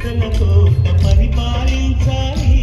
ముద్దల కోట పరిపాలించాలి.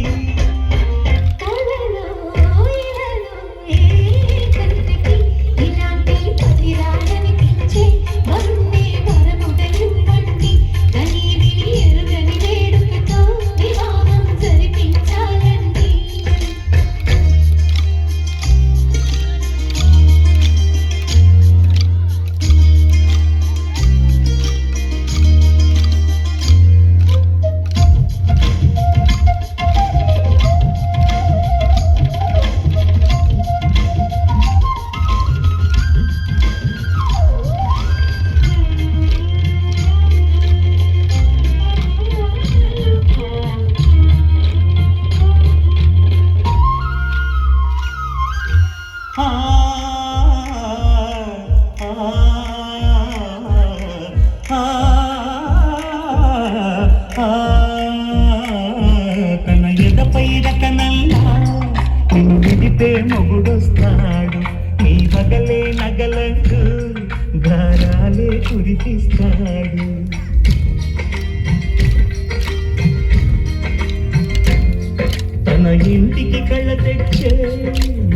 తన ఎదపై రకనల్లా విడితే మొగుడొస్తాడు. నీ పగలే నగలకు గారాలే కురిపిస్తాడు. తన ఇంటికి కళ్ళ తెచ్చే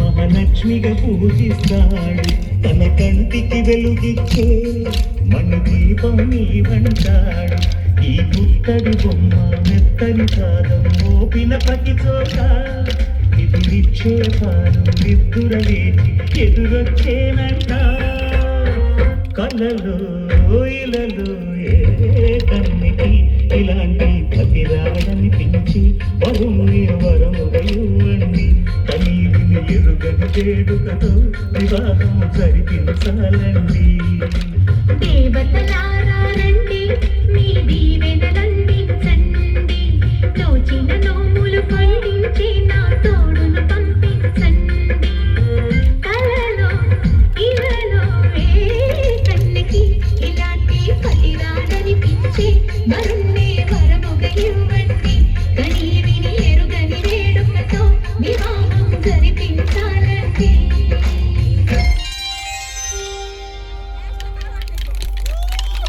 మహాలక్ష్మిగా పూజిస్తాడు. తన కంటికి వెలుగిచ్చే మన దీపం నీవంటాడు. ఈ పుత్తడి బొమ్మ మెత్తని కాదం మోపిన ప్రతి చోట ఇది నిక్షేపాలు నిద్దురలేచి ఎదురొచ్చేనంట. కలలో ఇలలో ఏ కన్నికి ఇలాంటి పతిరాడనిపించి వరుణ్ణి వరముగా ఇవ్వండి. కనీవిని ఎరుగని వేడుకతో వివాహం జరిపించాలండి. దేవతలా